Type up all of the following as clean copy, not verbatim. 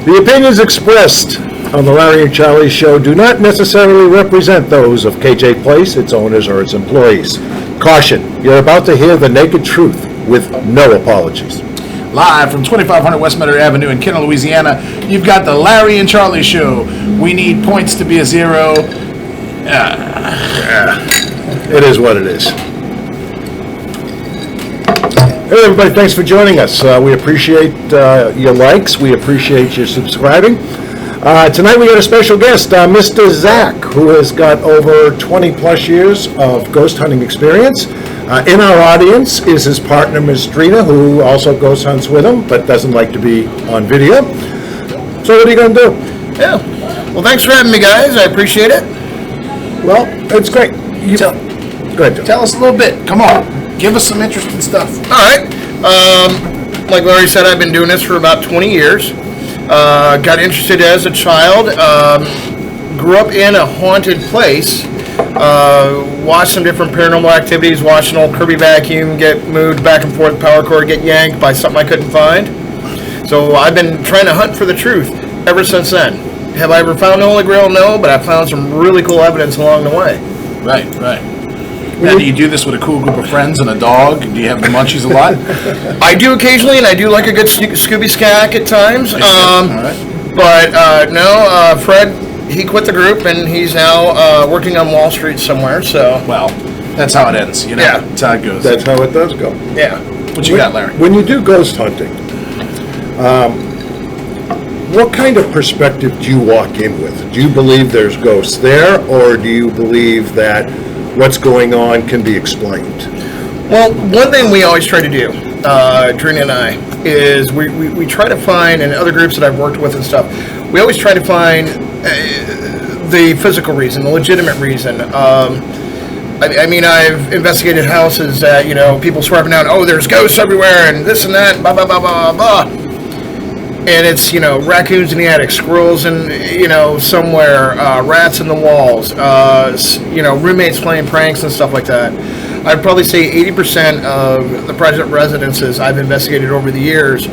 The opinions expressed on the Larry and Charlie Show do not necessarily represent those of KJ Place, its owners, or its employees. Caution, you're about to hear the naked truth with no apologies. Live from 2500 West Meadow Avenue in Kenner, Louisiana, you've got the Larry and Charlie Show. We need points to be a zero. It is what it is. Hey everybody, thanks for joining us. We appreciate your likes. We appreciate your subscribing. Tonight we got a special guest, Mr. Zach, who has got over 20 plus years of ghost hunting experience. In our audience is his partner, Ms. Drina, who also ghost hunts with him, but doesn't like to be on video. So what are you going to do? Yeah. Well, thanks for having me, guys. I appreciate it. Well, it's great. Go ahead, Joe. Tell us a little bit. Come on. Give us some interesting stuff. All right. Like Larry said, I've been doing this for about 20 years. Got interested as a child. Grew up in a haunted place. Watched some different paranormal activities. Watched an old Kirby vacuum get moved back and forth, power cord get yanked by something I couldn't find. So I've been trying to hunt for the truth ever since then. Have I ever found the Holy Grail? No, but I found some really cool evidence along the way. Right. Now, do you do this with a cool group of friends and a dog? Do you have the munchies a lot? I do occasionally, and I do like a good Scooby Skack at times. All right. But no, Fred, he quit the group, and he's now working on Wall Street somewhere. So, Well, that's how it ends. You know, Yeah. that's how it goes. That's how it does go. yeah. What you got, Larry? When you do ghost hunting, what kind of perspective do you walk in with? Do you believe there's ghosts there, or do you believe that what's going on can be explained? Well, one thing we always try to do, Trina and I, is we try to find, and other groups that I've worked with and stuff, we always try to find the physical reason, the legitimate reason. I mean, I've investigated houses that, people swearing down, oh, there's ghosts everywhere, and this and that, blah, blah, blah, blah, blah. And it's, raccoons in the attic, squirrels in, somewhere, rats in the walls, roommates playing pranks and stuff like that. I'd probably say 80% of the present residences I've investigated over the years,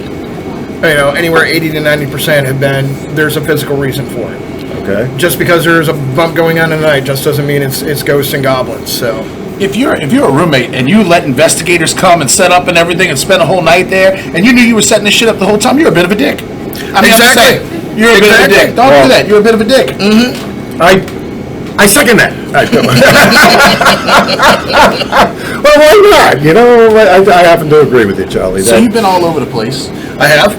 anywhere 80 to 90% have been, there's a physical reason for it. Okay. Just because there's a bump going on tonight just doesn't mean it's ghosts and goblins, so. If you're a roommate and you let investigators come and set up and everything and spend a whole night there, and you knew you were setting this shit up the whole time, you're a bit of a dick. Exactly. You're a bit of a dick. Don't do that. You're a bit of a dick. Mm-hmm. I second that. Well, why not? I happen to agree with you, Charlie. So you've been all over the place. I have.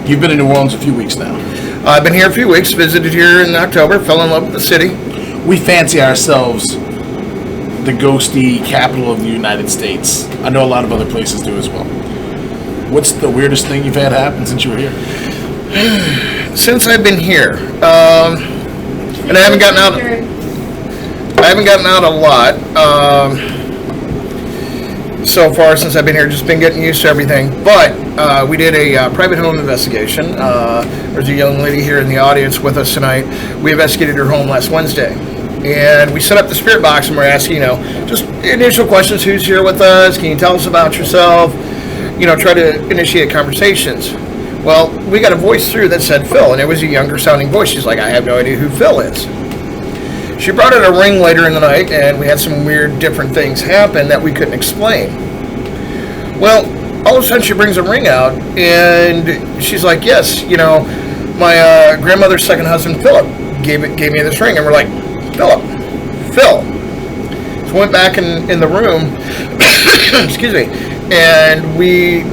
You've been in New Orleans a few weeks now. I've been here a few weeks, visited here in October, fell in love with the city. We fancy ourselves the ghosty capital of the United States. I know a lot of other places do as well. What's the weirdest thing you've had happen since you were here? Since I've been here, and I haven't gotten out. I haven't gotten out a lot so far since I've been here. Just been getting used to everything. But we did a private home investigation. There's a young lady here in the audience with us tonight. We investigated her home last Wednesday. And we set up the spirit box and we're asking, just initial questions. Who's here with us? Can you tell us about yourself? Try to initiate conversations. Well, we got a voice through that said Phil, and it was a younger sounding voice. She's like, I have no idea who Phil is. She brought out a ring later in the night, and we had some weird different things happen that we couldn't explain. Well, all of a sudden she brings a ring out, and she's like, yes, my grandmother's second husband, Philip, gave me this ring. And we're like, Phil. So went back in the room, excuse me, and we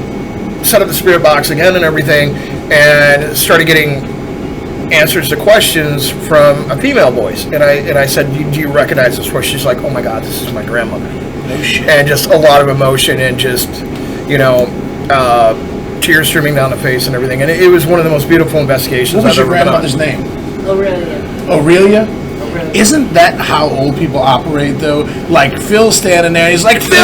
set up the spirit box again and everything, and started getting answers to questions from a female voice. And I said, do you recognize this voice? She's like, oh my God, this is my grandmother. No shit. And just a lot of emotion and just, tears streaming down the face and everything. And it was one of the most beautiful investigations What was I've your ever done. grandmother's name? Aurelia. Aurelia? Isn't that how old people operate, though? Like, Phil's standing there, and he's like, Phil!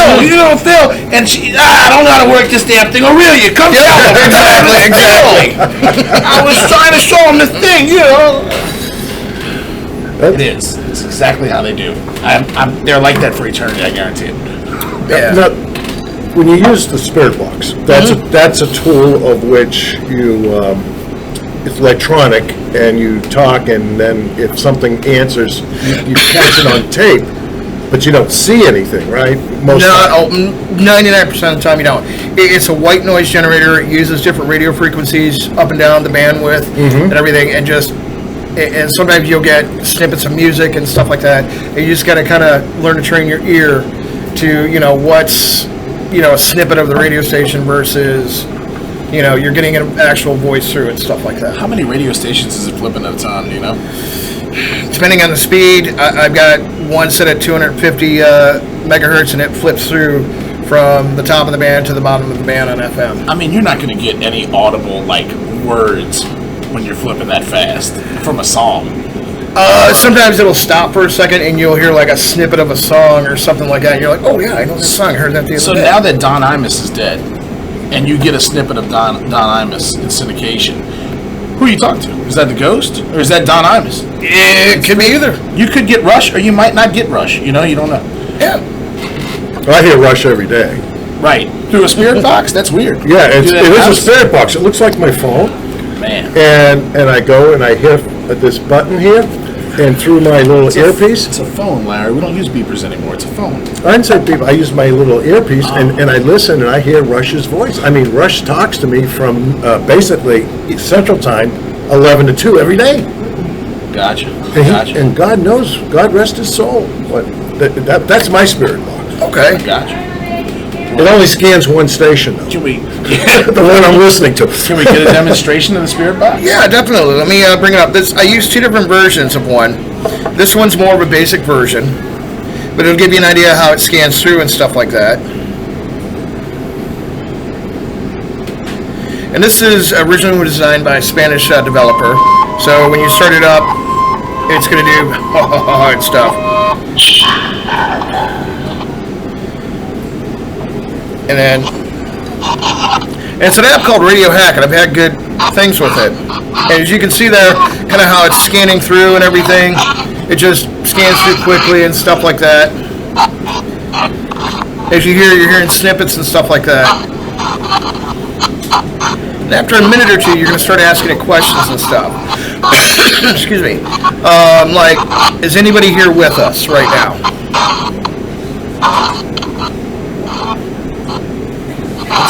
And she, I don't know how to work this damn thing. Aurelia, come tell him. Exactly. I was trying to show him the thing, It is. It's exactly how they do. They're like that for eternity, I guarantee it. Yeah. Now, when you use the spirit box, that's a tool of which you it's electronic, and you talk, and then if something answers, you catch it on tape, but you don't see anything, right? Most No, times. 99% of the time you don't. It's a white noise generator. It uses different radio frequencies up and down the bandwidth and everything, and sometimes you'll get snippets of music and stuff like that. And you just got to kind of learn to train your ear to, what's, a snippet of the radio station versus, you're getting an actual voice through and stuff like that. How many radio stations is it flipping at a time, do you know? Depending on the speed, I've got one set at 250 megahertz, and it flips through from the top of the band to the bottom of the band on FM. I mean, you're not going to get any audible, words when you're flipping that fast from a song. Sometimes it'll stop for a second, and you'll hear a snippet of a song or something like that. And you're like, oh yeah, I know this song. I heard that the other day. So now that Don Imus is dead, and you get a snippet of Don Imus in syndication, who are you talking to? Is that the Ghost, or is that Don Imus? It could be either. You could get Rush, or you might not get Rush. You don't know. Yeah. Well, I hear Rush every day. Right. Through a spirit box? That's weird. Yeah, it Do that is a house? spirit box. It looks like my phone, Man. and I go and I hit this button here, and through my little earpiece. It's a phone, Larry. We don't use beepers anymore. It's a phone. I didn't say people. I use my little earpiece, and I listen, and I hear Rush's voice. I mean, Rush talks to me from basically Central Time, 11 to 2 every day. Gotcha. And God knows, God rest his soul. But that's my spirit box. Okay. Gotcha. It only scans one station, though. Can we The one I'm listening to. can we get a demonstration of the spirit box? Yeah, definitely. Let me bring it up. I use two different versions of one. This one's more of a basic version, but it'll give you an idea how it scans through and stuff like that. And this is originally designed by a Spanish developer. So when you start it up, it's going to do hard stuff. And then it's an app called Radio Hack, and I've had good things with it. And as you can see there, kind of how it's scanning through and everything, it just scans through quickly and stuff like that. As you're hearing snippets and stuff like that. And after a minute or two, you're going to start asking it questions and stuff. Excuse me. Like, is anybody here with us right now?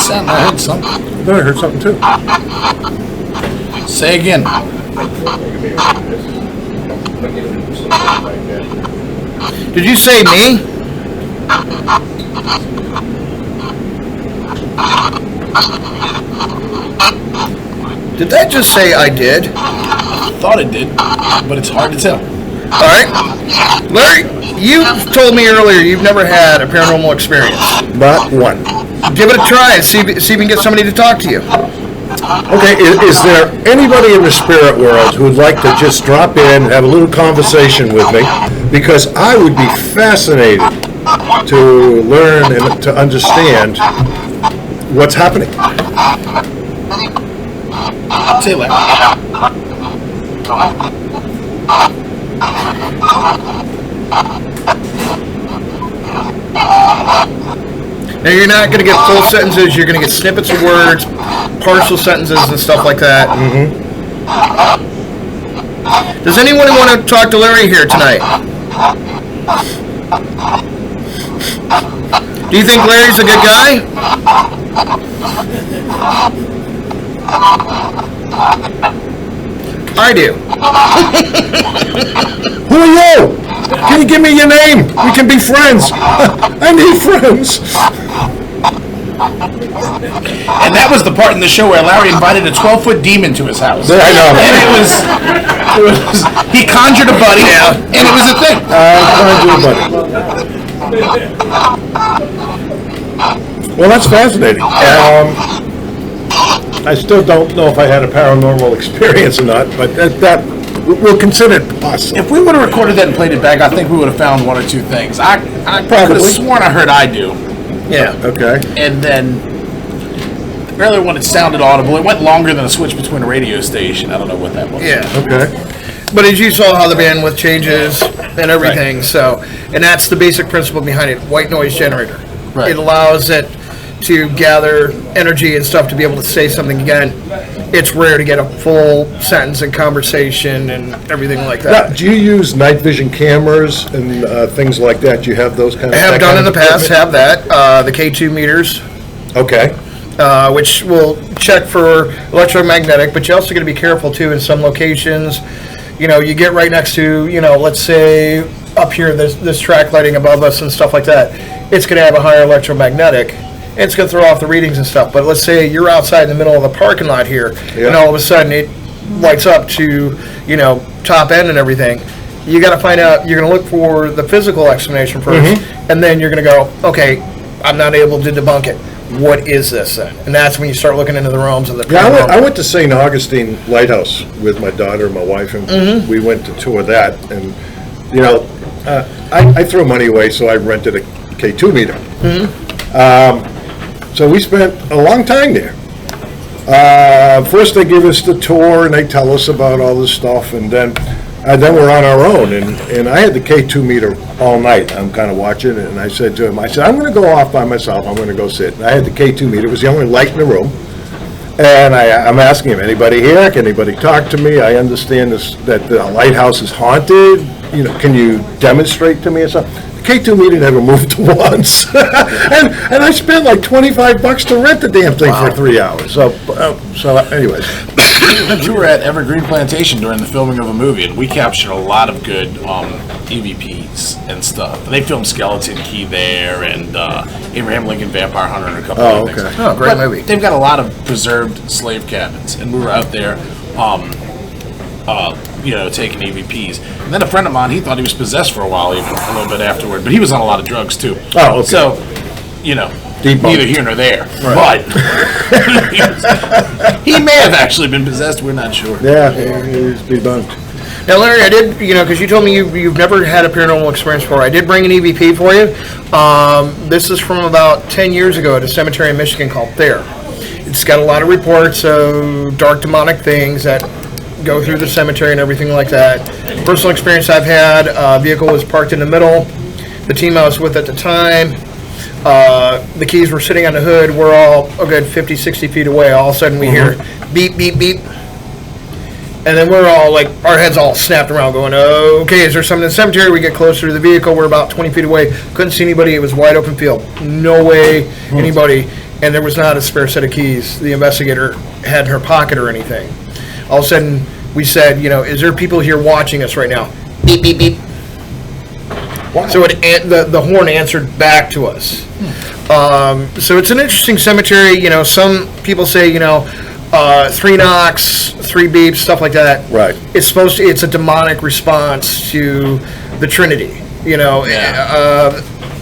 I heard something. I heard something, too. Say again. Did you say me? Did that just say I did? Thought it did, but it's hard to tell. All right. Larry, you told me earlier you've never had a paranormal experience. Not one. Give it a try and see if you can get somebody to talk to you. Okay, is there anybody in the spirit world who would like to just drop in and have a little conversation with me? Because I would be fascinated to learn and to understand what's happening. Say Larry. Now, you're not going to get full sentences. You're going to get snippets of words, partial sentences, and stuff like that. Mm-hmm. Does anyone want to talk to Larry here tonight? Do you think Larry's a good guy? I do. Who are you? Can you give me your name? We can be friends. I need friends. And that was the part in the show where Larry invited a 12-foot demon to his house. I know. And it was he conjured a buddy, and it was a thing. Well, that's fascinating. I still don't know if I had a paranormal experience or not, but that we'll consider it possible. If we would have recorded that and played it back, I think we would have found one or two things. I could have Probably. sworn I heard I do. Yeah. Okay. And then the earlier one, it sounded audible. It went longer than a switch between a radio station. I don't know what that was. Yeah. Okay. But as you saw how the bandwidth changes and everything, so, and that's the basic principle behind it, white noise generator. Right. It allows it to gather energy and stuff to be able to say something again. It's rare to get a full sentence and conversation and everything like Now, that. do you use night vision cameras and things like that? Do you have those kind of? I have that done in kind the of past, equipment? have that, the K2 meters, Okay. which will check for electromagnetic, but you're also going to be careful too in some locations. You know, you get right next to, you know, let's say up here, this track lighting above us and stuff like that. It's going to have a higher electromagnetic. And it's going to throw off the readings and stuff. But let's say you're outside in the middle of the parking lot here, Yeah. and all of a sudden it lights up to, you know, top end and everything. You got to find out. You're going to look for the physical explanation first, and then you're going to go, okay, I'm not able to debunk it. What is this then? And that's when you start looking into the realms of the Yeah, paranormal. I went to St. Augustine Lighthouse with my daughter and my wife, and we went to tour that. And you know, I throw money away, so I rented a K2 meter. So we spent a long time there. First, they give us the tour and they tell us about all this stuff, and then we're on our own. And I had the K2 meter all night. I'm kind of watching it, and I said to him, I'm going to go off by myself. I'm going to go sit. And I had the K2 meter. It was the only light in the room. And I'm asking him, anybody here? Can anybody talk to me? I understand that the lighthouse is haunted. You know, can you demonstrate to me or something? K2 meter never moved once. and I spent like $25 to rent the damn thing for 3 hours. So anyways. We were at Evergreen Plantation during the filming of a movie, and we captured a lot of good EVPs and stuff. They filmed Skeleton Key there, and Abraham Lincoln Vampire Hunter, and a couple Oh, other things. okay. Oh, great But movie. They've got a lot of preserved slave cabins, and we were out there, you know, taking EVPs. And then a friend of mine, he thought he was possessed for a while, even a little bit afterward, but he was on a lot of drugs too. Oh, okay. So, you know, Debunked. neither here nor there. But he may have actually been possessed. We're not sure. Yeah, it was debunked. Now, Larry, I did, you know, because you told me you've never had a paranormal experience before. I did bring an EVP for you. This is from about 10 years ago at a cemetery in Michigan called Thayer. It's got a lot of reports of dark demonic things that go through the cemetery and everything like that. Personal experience I've had, vehicle was parked in the middle. The team I was with at the time, the keys were sitting on the hood. We're all a good 50, 60 feet away. All of a sudden we hear beep, beep, beep. And then we're all like, our heads all snapped around going, okay, is there something in the cemetery? We get closer to the vehicle. We're about 20 feet away. Couldn't see anybody. It was wide open field. No way anybody. And there was not a spare set of keys the investigator had in her pocket or anything. All of a sudden, we said, you know, is there people here watching us right now? Beep, beep, beep. Wow. So the horn answered back to us. So it's an interesting cemetery. You know, some people say, you know, 3 knocks, 3 beeps, stuff like that. Right. It's a demonic response to the Trinity. You know,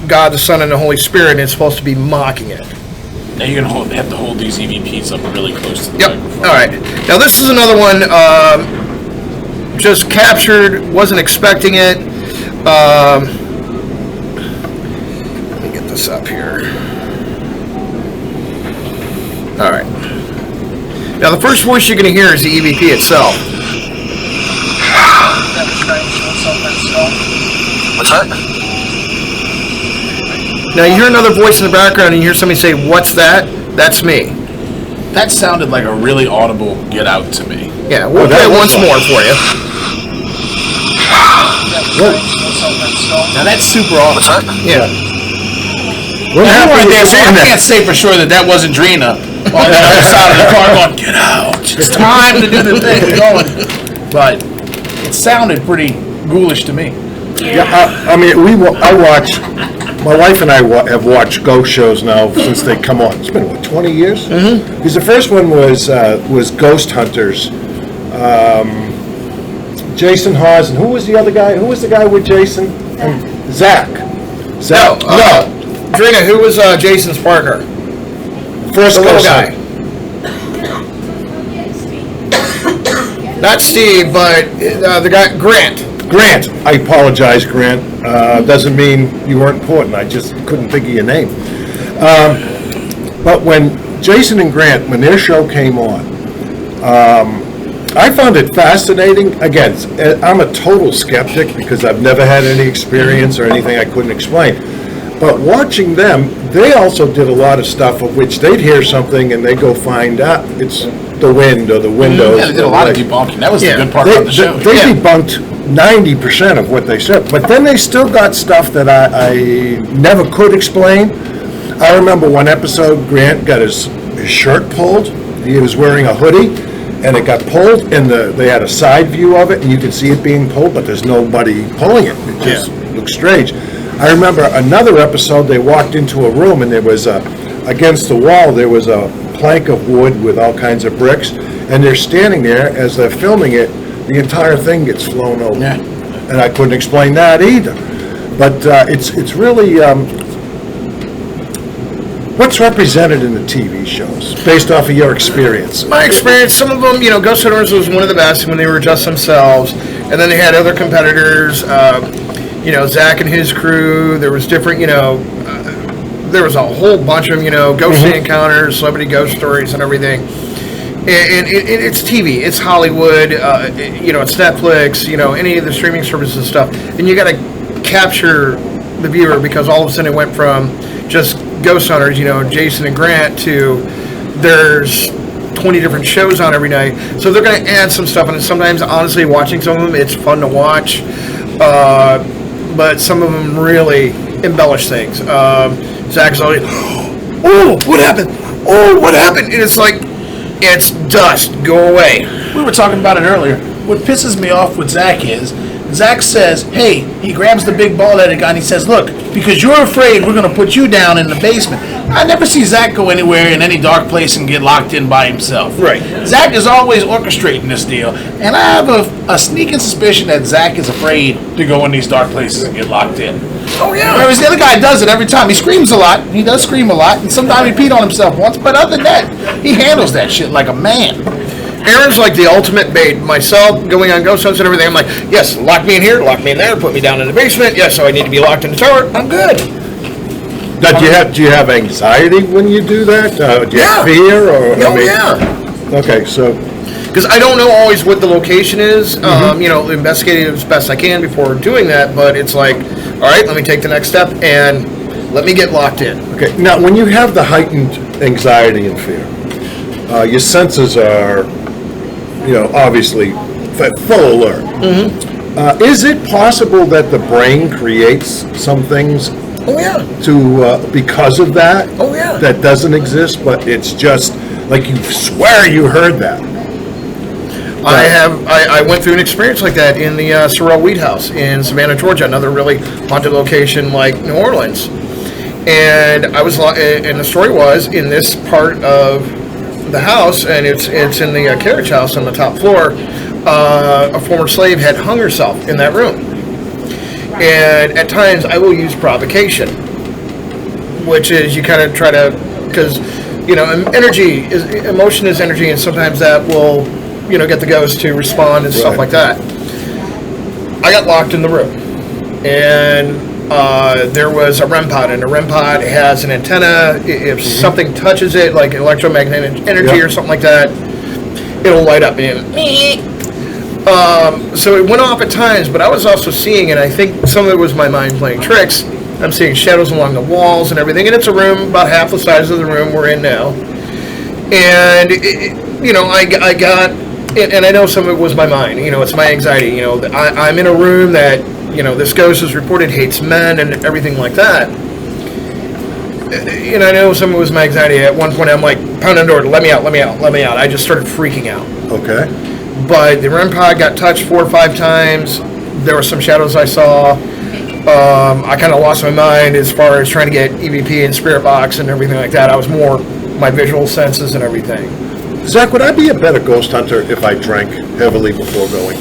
God, the Son, and the Holy Spirit, and it's supposed to be mocking it. Now you're going to have to hold these EVPs up really close to the Yep. microphone. All right. Now this is another one. Just captured. Wasn't expecting it. Let me get this up here. All right. Now the first voice you're going to hear is the EVP itself. What's that? Now you hear another voice in the background, and you hear somebody say, "What's that?" That's me. That sounded like a really audible "get out" to me. Yeah, we'll that play it was once fun. more for you. Now that's super audible. What's that? Yeah. We're Now, happy right with there, so you I being there. can't say for sure that wasn't Drina on the other side of the car going, "Get out! It's time to do the thing." We're going, but it sounded pretty ghoulish to me. Yeah, I mean, I watch. My wife and I have watched ghost shows now since they come on. It's been, what, 20 years? Mm-hmm. Because the first one was Ghost Hunters. Jason Hawes, and who was the other guy? Who was the guy with Jason? Zach. Zach. No. Drina, who was Jason's partner? First The little Ghost guy. Hunter. Not Steve, but the guy, Grant. Grant. I apologize, Grant. Doesn't mean you weren't important. I just couldn't think of your name. But when Jason and Grant, when their show came on, I found it fascinating. Again, I'm a total skeptic because I've never had any experience or anything I couldn't explain. But watching them, they also did a lot of stuff of which they'd hear something and they go find out it's the wind or the windows. Yeah, they did a lot of debunking. That was the good part about the show. They debunked 90% of what they said, but then they still got stuff that I never could explain. I remember one episode, Grant got his shirt pulled. He was wearing a hoodie, and it got pulled, and they had a side view of it, and you could see it being pulled, but there's nobody pulling it. It just looked strange. I remember another episode, they walked into a room, and there was against the wall, there was a plank of wood with all kinds of bricks, and they're standing there as they're filming it. The entire thing gets flown over, and I couldn't explain that either. But it's really what's represented in the TV shows based off of your experience. My experience, some of them, Ghost Hunters was one of the best when they were just themselves, and then they had other competitors. Zach and his crew. There was different, there was a whole bunch of ghost encounters, celebrity ghost stories, and everything. And it's TV, it's Hollywood, it's Netflix, any of the streaming services and stuff. And you got to capture the viewer, because all of a sudden it went from just Ghost Hunters, Jason and Grant, to there's 20 different shows on every night. So they're going to add some stuff. And sometimes, honestly, watching some of them, it's fun to watch. But some of them really embellish things. Zach's always, oh, what happened? Oh, what happened? And it's like, it's dust. Go away. We were talking about it earlier. What pisses me off with Zach is, Zach says, hey, he grabs the big bald-headed guy and he says, look, because you're afraid, we're going to put you down in the basement. I never see Zach go anywhere in any dark place and get locked in by himself. Right. Zach is always orchestrating this deal, and I have a sneaking suspicion that Zach is afraid to go in these dark places and get locked in. Oh, yeah. Whereas the other guy does it every time. He screams a lot. He does scream a lot, and sometimes he peed on himself once, but other than that, he handles that shit like a man. Aaron's like the ultimate bait. Myself, going on ghost hunts and everything, I'm like, yes, lock me in here, lock me in there, put me down in the basement. Yes, so I need to be locked in the tower. I'm good. Now, do you have anxiety when you do that? Do you have fear? Or, yeah. Okay, so... Because I don't know always what the location is. Investigating as best I can before doing that, but it's like, all right, let me take the next step and let me get locked in. Okay, now when you have the heightened anxiety and fear, your senses are, obviously full alert. Is it possible that the brain creates some things because of that? Oh, yeah. That doesn't exist, but it's just like you swear you heard that. I went through an experience like that in the Sorrel Wheat House in Savannah, Georgia, another really haunted location like New Orleans. And and the story was, in this part of the house, and it's in the carriage house on the top floor, a former slave had hung herself in that room. And at times I will use provocation, which is you kind of try to, because emotion is energy, and sometimes that will get the ghost to respond and stuff like that. I got locked in the room, and there was a REM pod, and a REM pod has an antenna. If something touches it, like electromagnetic energy or something like that, it'll light up. So it went off at times, but I was also seeing, and I think some of it was my mind playing tricks, I'm seeing shadows along the walls and everything, and it's a room about half the size of the room we're in now. And, I got, and I know some of it was my mind, it's my anxiety, I'm in a room that, this ghost is reported hates men and everything like that. And I know some of it was my anxiety. At one point I'm like, pound on the door, let me out. I just started freaking out. Okay. But the REM pod got touched 4 or 5 times. There were some shadows I saw. I kind of lost my mind as far as trying to get EVP and spirit box and everything like that. I was more my visual senses and everything. Zach, would I be a better ghost hunter if I drank heavily before going?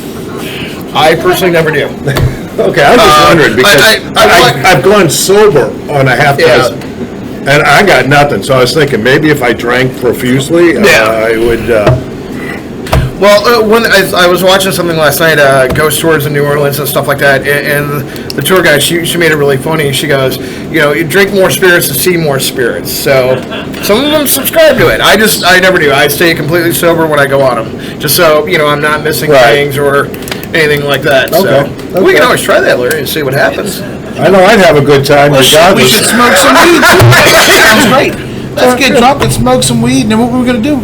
I personally never do. Okay, I'm just wondering, because I've gone sober on a half dozen, and I got nothing. So I was thinking maybe if I drank profusely, I would... Well, when I was watching something last night, ghost tours in New Orleans and stuff like that, and the tour guide, she made it really funny. She goes, you drink more spirits to see more spirits. So some of them subscribe to it. I never do. I stay completely sober when I go on them, just so I'm not missing things or anything like that. Okay. So we can always try that, Larry, and see what happens. I know I'd have a good time. Well, shit, we regardless. should smoke some weed. Sounds great. Let's get drunk and smoke some weed, and then what we're gonna do?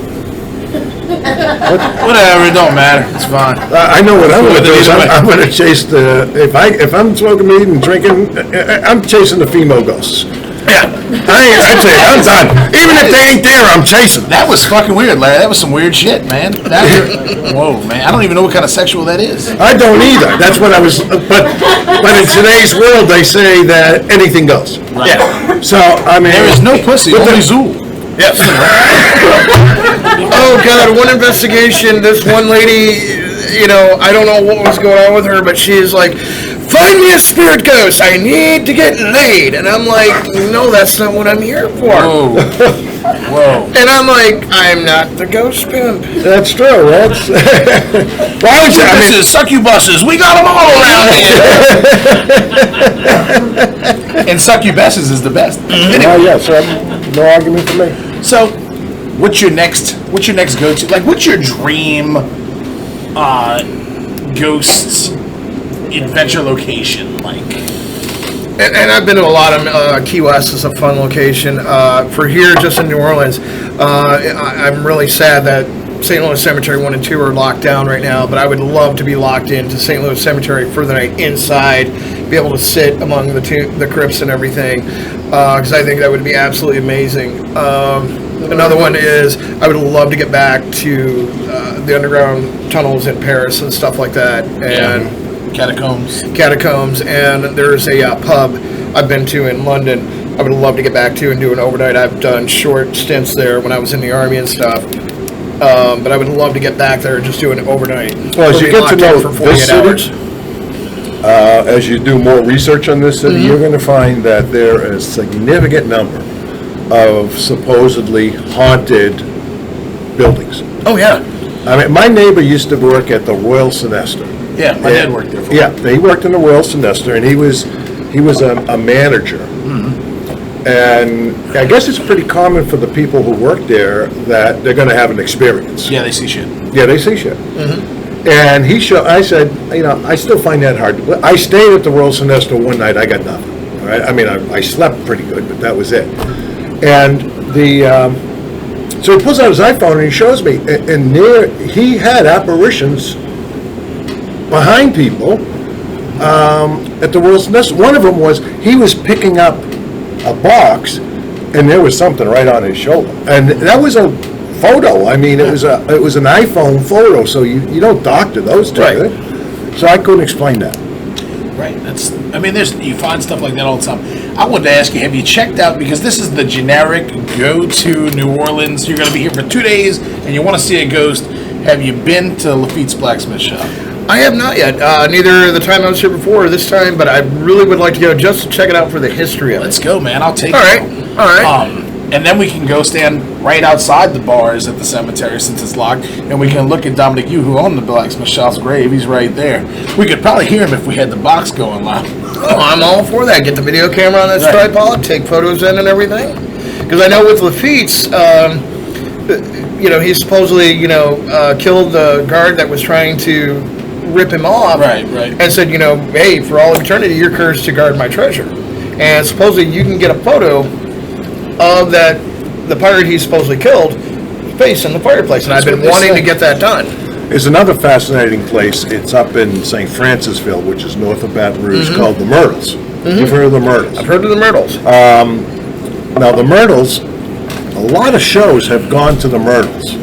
Whatever, it don't matter. It's fine. I know what I'm going to do. Either way. I'm going to chase the. If I'm smoking weed and drinking, I'm chasing the female ghosts. Yeah, I tell you, I'm done. Even if they ain't there, I'm chasing. That was fucking weird, Larry. That was some weird shit, man. Whoa, man. I don't even know what kind of sexual that is. I don't either. That's what I was. But in today's world, they say that anything goes. Right. Yeah. So I mean, There is no pussy, only Zool. Yep. Oh God! One investigation. This one lady, I don't know what was going on with her, but she is like, "Find me a spirit ghost. I need to get laid." And I'm like, "No, that's not what I'm here for." Whoa. And I'm like, "I'm not the ghost pimp." that's true. That's. Well, I mean, Succubuses, we got them all around here. And succubuses is the best. yeah. So no argument for me. So, what's your next go-to? Like, what's your dream ghosts adventure location like? And I've been to a lot of Key West is a fun location. For here, just in New Orleans, I'm really sad that St. Louis Cemetery 1 and 2 are locked down right now, but I would love to be locked into St. Louis Cemetery for the night inside, be able to sit among the crypts and everything, because I think that would be absolutely amazing. Another one is I would love to get back to the underground tunnels in Paris and stuff like that, and catacombs. And there's a pub I've been to in London I would love to get back to and do an overnight. I've done short stints there when I was in the Army and stuff. But I would love to get back there and just do an overnight. Well, as you get to know for this 48 city, hours. As you do more research on this city, you're going to find that there is a significant number of supposedly haunted buildings. Oh, yeah. I mean, my neighbor used to work at the Royal Sinester. Yeah, my dad worked there for Yeah, he worked in the Royal Sinester, and he was a manager. And I guess it's pretty common for the people who work there that they're going to have an experience. Yeah, they see shit. Yeah, they see shit. And I said, I still find that hard. I stayed at the Royal Sinester one night. I got nothing. All right? I mean, I slept pretty good, but that was it. And so he pulls out his iPhone and he shows me, and there he had apparitions behind people at the Royal Sinester. One of them was he was picking up a box, and there was something right on his shoulder, and that was a photo. I mean, it was an iPhone photo, so you don't doctor those two. Right. So I couldn't explain that. Right. You find stuff like that all the time. I wanted to ask you, have you checked out, because this is the generic go-to New Orleans, you're going to be here for 2 days, and you want to see a ghost, have you been to Lafitte's Blacksmith Shop? I have not yet. Neither the time I was here before or this time, but I really would like to go just to check it out for the history of it. Let's go, man. I'll take All you. right. All right. And then we can go stand right outside the bars at the cemetery since it's locked, and we can look at Dominic Yu, who owned the Blacksmith Shop's grave. He's right there. We could probably hear him if we had the box going live. Oh, I'm all for that. Get the video camera on that Right. tripod, take photos in and everything. Because I know with Lafitte's, he supposedly, killed the guard that was trying to rip him off. Right. And said, hey, for all of eternity, you're cursed to guard my treasure. And supposedly you can get a photo of the pirate he supposedly killed face in the fireplace. And I've been wanting to get that done. There's another fascinating place. It's up in St. Francisville, which is north of Baton Rouge, called the Myrtles. You've heard of the Myrtles? I've heard of the Myrtles. Now, the Myrtles, a lot of shows have gone to the Myrtles,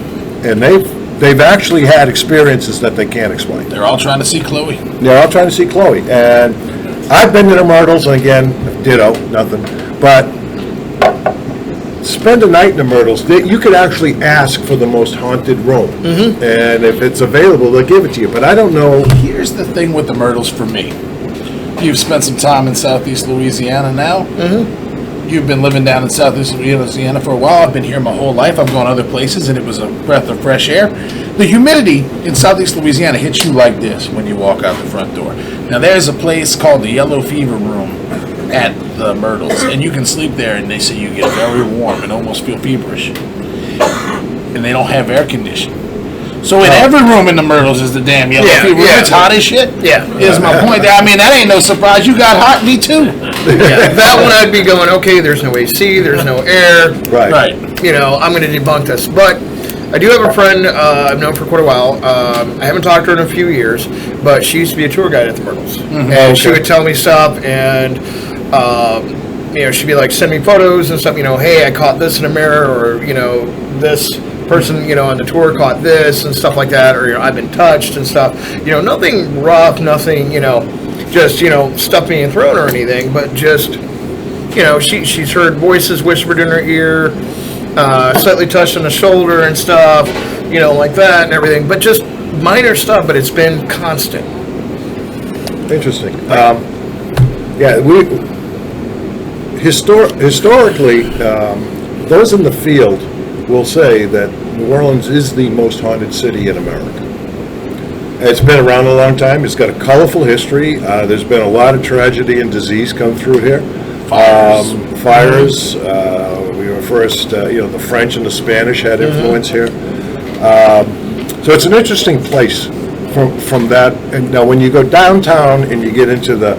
and they've actually had experiences that they can't explain. They're all trying to see Chloe. They're all trying to see Chloe, and I've been to the Myrtles, and again, ditto, nothing. But spend a night in the Myrtles. You could actually ask for the most haunted room, and if it's available, they'll give it to you. But I don't know. Here's the thing with the Myrtles for me. You've spent some time in Southeast Louisiana now. You've been living down in Southeast Louisiana for a while. I've been here my whole life. I've gone other places, and it was a breath of fresh air. The humidity in southeast Louisiana hits you like this when you walk out the front door. Now, there's a place called the Yellow Fever Room at the Myrtles, and you can sleep there, and they say you get very warm and almost feel feverish. And they don't have air conditioning. So in every room in the Myrtles is the damn Yellow Fever Room. It's hot as shit. Yeah. Is my point. I mean, that ain't no surprise. You got hot, me too. Yeah, that one I'd be going, okay, there's no AC, there's no air. Right. You know, I'm going to debunk this. But I do have a friend I've known for quite a while. I haven't talked to her in a few years, but she used to be a tour guide at the Myrtles. And she would tell me stuff, and, you know, she'd be like, send me photos and stuff, you know, hey, I caught this in a mirror, or, you know, this person, you know, on the tour caught this and stuff like that, or, you know, I've been touched and stuff. You know, nothing rough, nothing, you know, just, you know, stuff being thrown or anything, but just, you know, she's heard voices whispered in her ear, slightly touched on the shoulder and stuff, you know, like that and everything, but just minor stuff, but it's been constant. Interesting. Yeah, historically, those in the field will say that New Orleans is the most haunted city in America. It's been around a long time. It's got a colorful history. There's been a lot of tragedy and disease come through here. Fires. We were first, you know, the French and the Spanish had influence here. So it's an interesting place from that. And now when you go downtown and you get into the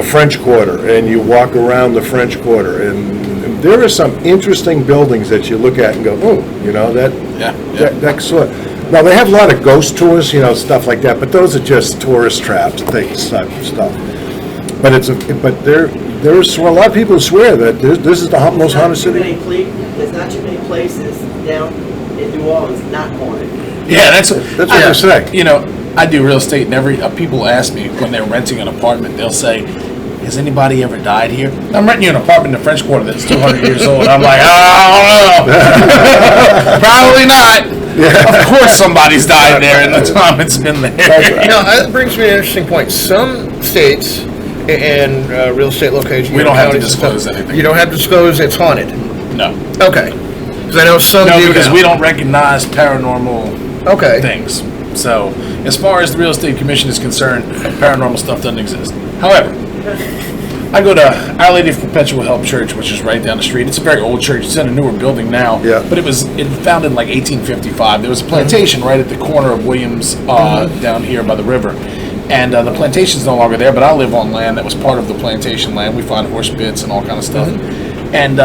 French Quarter and you walk around the French Quarter, and there are some interesting buildings that you look at and go, oh, you know, that's sort. Now they have a lot of ghost tours, you know, stuff like that, but those are just tourist traps, things, stuff. But there's a lot of people who swear that this is the most haunted city. There's not too many places down in New Orleans not haunted. Yeah, that's what they say. You know, I do real estate, and people ask me when they're renting an apartment, they'll say, has anybody ever died here? I'm renting you an apartment in the French Quarter that's 200 years old. I'm like, I don't know. Probably not. Yeah. Of course somebody's died there in the time it's been there. You know, that brings me to an interesting point. Some states and real estate locations, we don't have to disclose anything. You don't have to disclose it's haunted. No. Okay. Because I know some do because now. we don't recognize paranormal things. So, as far as the Real Estate Commission is concerned, paranormal stuff doesn't exist. However, I go to Our Lady of Perpetual Help Church, which is right down the street. It's a very old church. It's in a newer building now. Yeah. But it founded in like 1855. There was a plantation right at the corner of Williams down here by the river. And the plantation's no longer there, but I live on land that was part of the plantation land. We find horse bits and all kind of stuff. And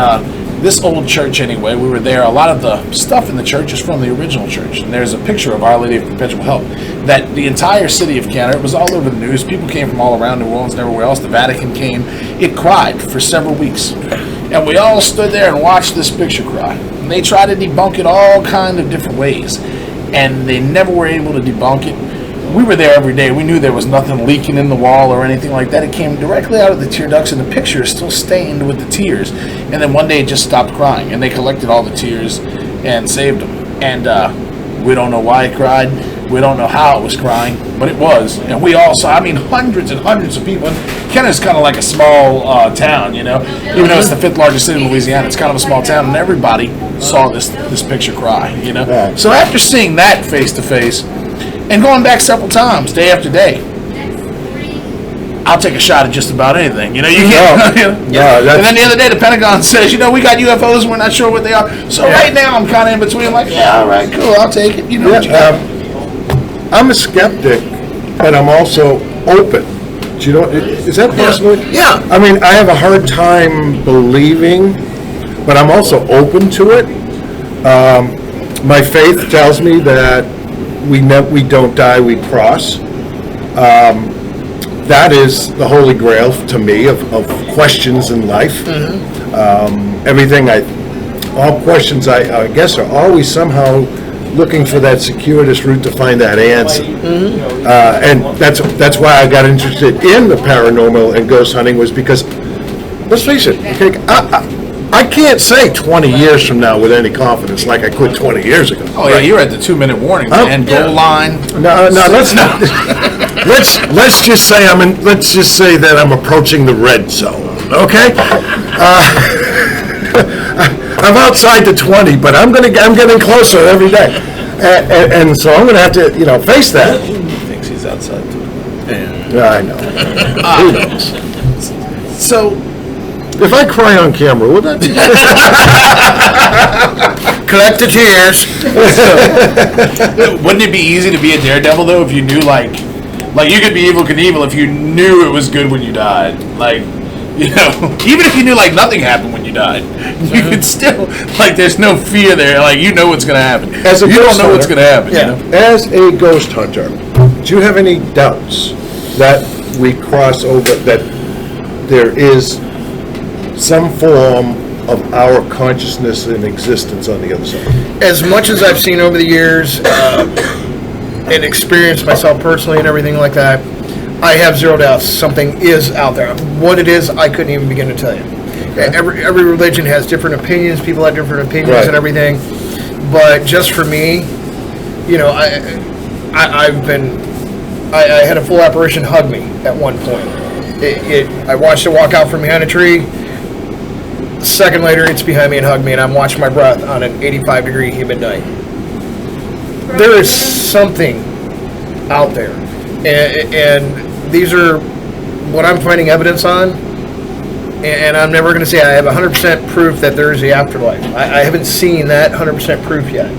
this old church, anyway, we were there. A lot of the stuff in the church is from the original church. And there's a picture of Our Lady of Perpetual Help that the entire city of Canada, it was all over the news. People came from all around New Orleans and everywhere else. The Vatican came. It cried for several weeks. And we all stood there and watched this picture cry. And they tried to debunk it all kind of different ways. And they never were able to debunk it. We were there every day. We knew there was nothing leaking in the wall or anything like that. It came directly out of the tear ducts, and the picture is still stained with the tears. And then one day it just stopped crying, and they collected all the tears and saved them. And we don't know why it cried. We don't know how it was crying, but it was. And we all saw, I mean, hundreds and hundreds of people. And Kenner's kind of like a small town, you know. Even though it's the 5th largest city in Louisiana, it's kind of a small town, and everybody saw this picture cry, you know. Yeah. So after seeing that face to face, and going back several times, day after day, I'll take a shot at just about anything. You know, you can't. And then the other day, the Pentagon says, you know, we got UFOs and we're not sure what they are. So right now, I'm kind of in between. I'm like, yeah, all right, cool, I'll take it. You know what you got. I'm a skeptic, but I'm also open. Do you know? Is that possible? Yeah. I mean, I have a hard time believing, but I'm also open to it. My faith tells me that we don't die, we cross. That is the holy grail to me of questions in life. All questions I guess are always somehow looking for that circuitous route to find that answer. And that's why I got interested in the paranormal and ghost hunting, was because, let's face it, okay, I can't say 20 years from now with any confidence like I could 20 years ago. Oh yeah, you're at the 2-minute warning and goal line. No, let's not. Let's just say let's just say that I'm approaching the red zone. Okay, I'm outside the 20, but I'm getting closer every day. And so I'm going to have to, face that. He thinks he's outside too. Yeah, I know. Who knows? So, If I cry on camera, would that be? Collect the tears. wouldn't it be easy to be a daredevil though if you knew like you could be Evil Knievel if you knew it was good when you died, like. Even if you knew like nothing happened when you died, you could still there's no fear there. Like what's going to happen. As a you ghost don't know what's hunter, going to happen. Yeah. As a ghost hunter, do you have any doubts that we cross over, that there is some form of our consciousness and existence on the other side? As much as I've seen over the years and experienced myself personally and everything like that, I have zero doubts something is out there. What it is, I couldn't even begin to tell you. Every religion has different opinions. People have different opinions Right. and everything. But just for me, I had a full apparition hug me at one point. I watched it walk out from behind a tree. A second later, it's behind me and hugged me, and I'm watching my breath on an 85-degree humid night. There is something out there. And these are what I'm finding evidence on, and I'm never going to say I have 100% proof that there is the afterlife. I haven't seen that 100% proof yet,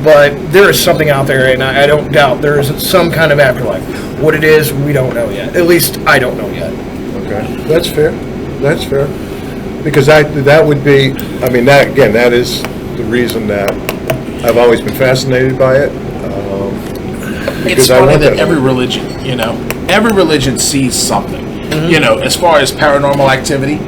but there is something out there, and I don't doubt there is some kind of afterlife. What it is, we don't know yet. At least I don't know yet. Okay, that's fair. That's fair. Because that would be, that is the reason that I've always been fascinated by it. It's funny that every religion sees something. As far as paranormal activity,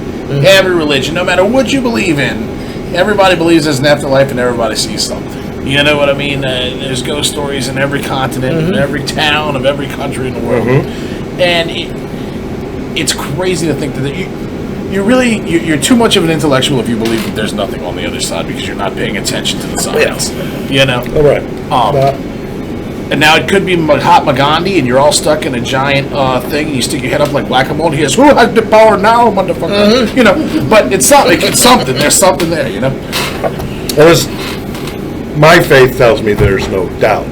every religion, no matter what you believe in, everybody believes there's an afterlife and everybody sees something. You know what I mean? There's ghost stories in every continent, in every town of every country in the world. And it's crazy to think that you're too much of an intellectual if you believe that there's nothing on the other side because you're not paying attention to the science. All right. And now it could be Mahatma Gandhi, and you're all stuck in a giant thing, and you stick your head up like whack-a-mole, and he goes, "Who has the power now, motherfucker?" But it's something. It's something. There's something there. My faith tells me there's no doubt,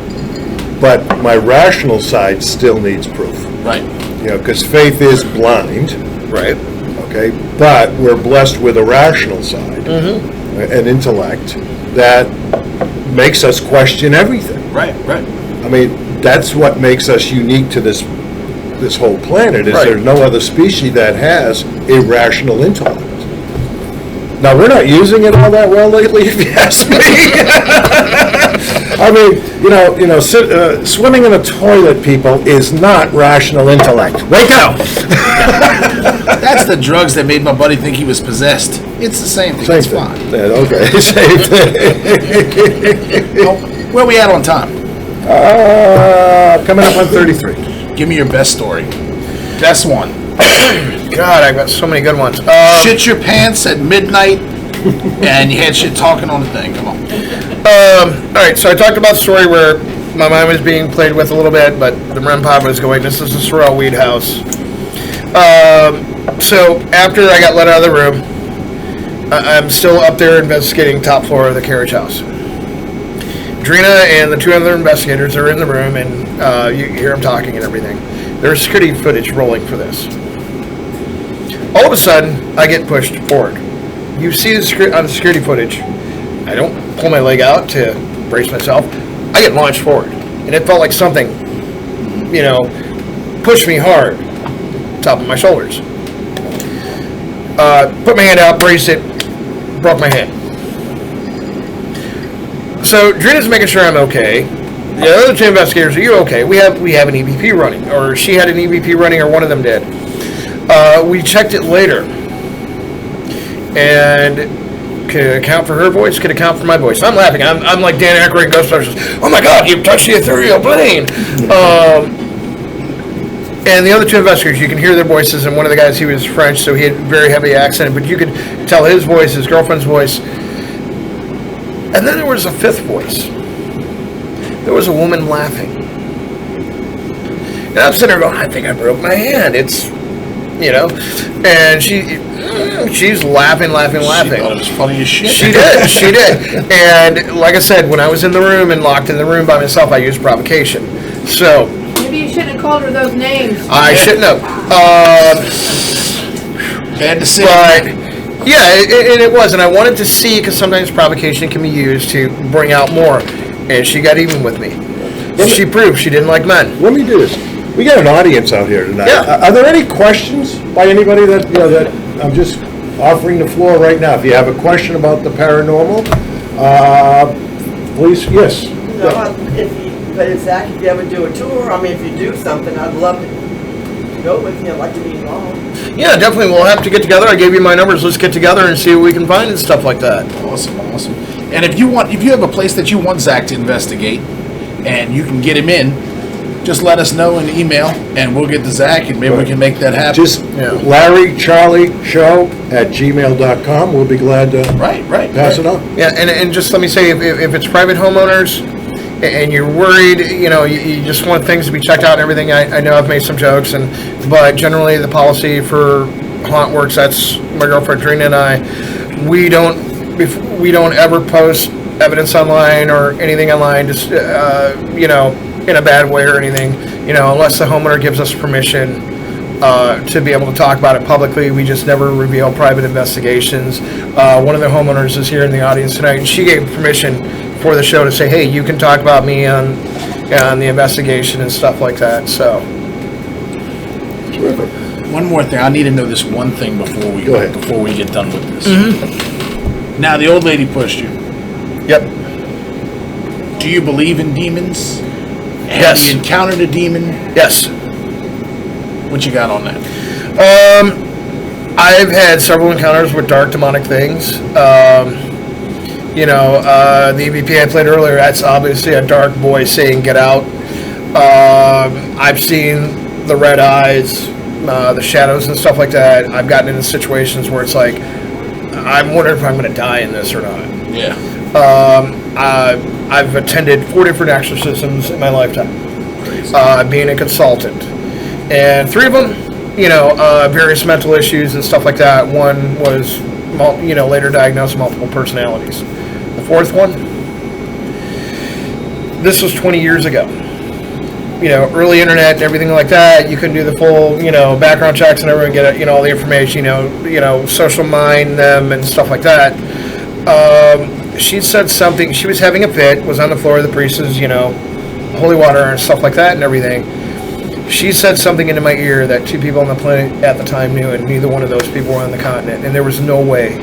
but my rational side still needs proof. Right. Because faith is blind. Right. Okay, but we're blessed with a rational side, an intellect that makes us question everything. Right. That's what makes us unique to this whole planet. Is there's no other species that has a rational intellect. Now we're not using it all that well lately, if you ask me. Swimming in a toilet, people, is not rational intellect. Wake up! That's the drugs that made my buddy think he was possessed. It's the same thing. Same it's thing. fine. Yeah, okay, same thing. Where are we at on time? Coming up on 33. Give me your best story. Best one. God, I've got so many good ones. Shit your pants at midnight, and you had shit talking on the thing. Come on. All right, so I talked about the story where my mind was being played with a little bit, but the REM pod was going, this is the Sorrel Weed House. So after I got let out of the room, I'm still up there investigating top floor of the carriage house. Drina and the two other investigators are in the room, and you hear them talking and everything. There's security footage rolling for this. All of a sudden, I get pushed forward. You see on the security footage, I don't pull my leg out to brace myself. I get launched forward, and it felt like something, pushed me hard, top of my shoulders. Put my hand out, braced it, broke my hand. So Drina's making sure I'm okay. The other two investigators, are you okay? We have an EVP running, or she had an EVP running, or one of them did. We checked it later, and could account for her voice, could account for my voice. I'm laughing. I'm like Dan Aykroyd in Ghostbusters. Oh my God, you've touched the ethereal plane. And the other two investigators, you can hear their voices, and one of the guys, he was French, so he had a very heavy accent, but you could tell his voice, his girlfriend's voice. And then there was a fifth voice. There was a woman laughing. And I'm sitting there going, I think I broke my hand. It's you know, and she's laughing. She thought it was funny as shit. She did. And like I said, when I was in the room and locked in the room by myself, I used provocation. So Maybe you shouldn't have called her those names. I shouldn't have. Bad decision. But yeah, and it was, and I wanted to see, because sometimes provocation can be used to bring out more, and she got even with me. She proved she didn't like men. Let me do this. We got an audience out here tonight. Yeah. Are there any questions by anybody that, that I'm just offering the floor right now? If you have a question about the paranormal, please, yes. No, but Zach, if you ever do a tour, I mean, if you do something, I'd love to go with you. I'd like to be involved. Yeah, definitely. We'll have to get together. I gave you my numbers. Let's get together and see what we can find and stuff like that. Awesome. And if you have a place that you want Zach to investigate, and you can get him in, just let us know in the email, and we'll get to Zach, and maybe we can make that happen. Just LarryCharlieShow@gmail.com. We'll be glad to pass it on. Yeah, and just let me say, if it's private homeowners and you're worried, you just want things to be checked out and everything, I know I've made some jokes, but generally the policy for Haunt Works, that's my girlfriend Trina and I, we don't ever post evidence online or anything online, just, in a bad way or anything, unless the homeowner gives us permission to be able to talk about it publicly. We just never reveal private investigations. One of the homeowners is here in the audience tonight, and she gave permission for the show to say, hey, you can talk about me on the investigation and stuff like that. So, Terrific. One more thing. I need to know this one thing before we get done with this. Mm-hmm. Now, the old lady pushed you. yep. Do you believe in demons? Yes. Have you encountered a demon? Yes. What you got on that? I've had several encounters with dark demonic things. The EVP I played earlier, that's obviously a dark voice saying, get out. I've seen the red eyes, the shadows and stuff like that. I've gotten into situations where it's like, I'm wondering if I'm going to die in this or not. Yeah. I've attended 4 different exorcisms in my lifetime, being a consultant. And 3 of them, various mental issues and stuff like that. One was, later diagnosed with multiple personalities. The 4th one, this was 20 years ago. Early internet and everything like that. You couldn't do the full, background checks and everyone get, all the information, social mine them and stuff like that. She said something, she was having a fit, was on the floor of the priest's, holy water and stuff like that and everything. She said something into my ear that 2 people on the planet at the time knew, and neither one of those people were on the continent, and there was no way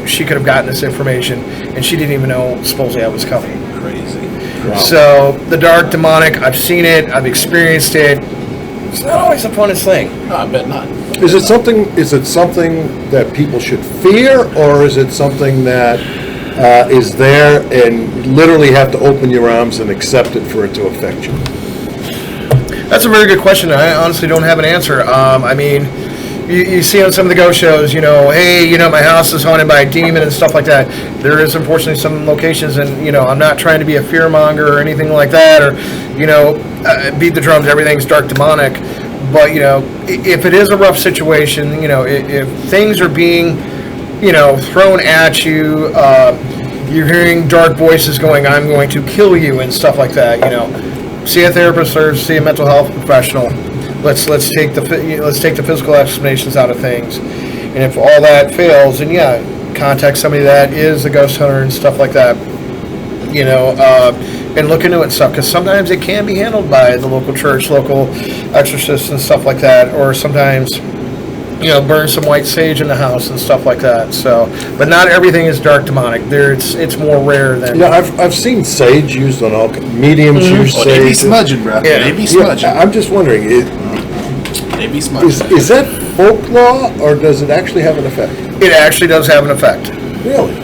she could have gotten this information, and she didn't even know, supposedly, I was coming. Crazy. Wow. So, the dark demonic, I've seen it, I've experienced it. It's not always the funnest thing. No, I bet not. Is it something that people should fear, or is it something that is there and literally have to open your arms and accept it for it to affect you? That's a very good question. I honestly don't have an answer. You see on some of the ghost shows, hey, my house is haunted by a demon and stuff like that. There is unfortunately some locations, and I'm not trying to be a fearmonger or anything like that, or beat the drums. Everything's dark demonic. But if it is a rough situation, if things are being thrown at you, you're hearing dark voices going, I'm going to kill you and stuff like that, see a therapist or see a mental health professional. Let's take the physical explanations out of things. And if all that fails, then contact somebody that is a ghost hunter and stuff like that, and look into it and stuff, because sometimes it can be handled by the local church, local exorcists and stuff like that, or sometimes burn some white sage in the house and stuff like that. So, but not everything is dark demonic. It's more rare than. I've seen sage used on all mediums use Oh, sage. they be smudging, bro. Yeah. They be smudging. I'm just wondering, They be smudging. is that folklore, or does it actually have an effect? It actually does have an effect. Really?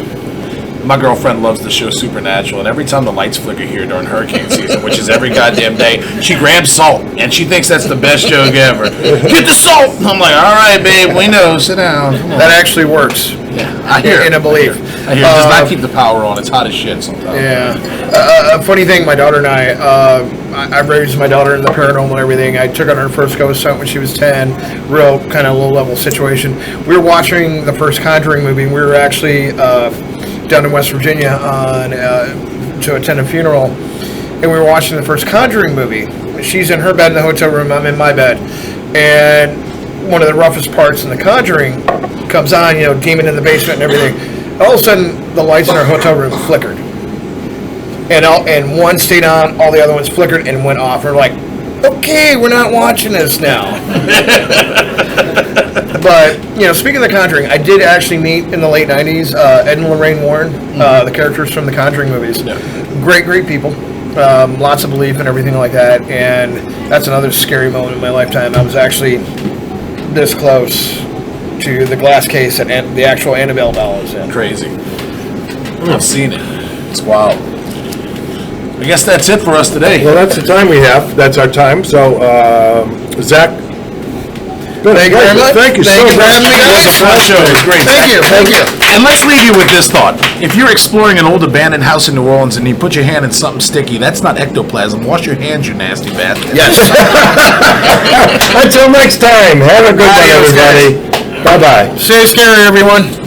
My girlfriend loves the show Supernatural, and every time the lights flicker here during hurricane season, which is every goddamn day, she grabs salt, and she thinks that's the best joke ever. Get the salt! I'm like, all right, babe, we know, sit down. Come on. That actually works. I hear. in a belief. I hear. It does not keep the power on. It's hot as shit sometimes. Yeah. A funny thing, my daughter and I raised my daughter in the paranormal and everything. I took on her first ghost hunt when she was 10. Real kind of low-level situation. We were watching the first Conjuring movie. We were actually down in West Virginia to attend a funeral, and we were watching the first Conjuring movie. She's in her bed in the hotel room. I'm in my bed, and one of the roughest parts in The Conjuring comes on, demon in the basement and everything. All of a sudden, the lights in our hotel room flickered. And one stayed on, all the other ones flickered and went off. We're like, okay, we're not watching this now. But, speaking of The Conjuring, I did actually meet in the late 90s Ed and Lorraine Warren, the characters from the Conjuring movies. Yeah. Great people. Lots of belief and everything like that. And that's another scary moment in my lifetime. I was actually this close to the glass case that the actual Annabelle doll is in. Crazy. I've seen it. It's wild. I guess that's it for us today. Well, that's the time we have. That's our time. So, Zach. Thank you very much. Thank you so Thank you for much. having me, guys. It was a fun show. It was great. Thank you. And let's leave you with this thought. If you're exploring an old abandoned house in New Orleans and you put your hand in something sticky, that's not ectoplasm. Wash your hands, you nasty bastard. Yes. Until next time, have a good one, Adios, everybody. Bye-bye. Stay scary, everyone.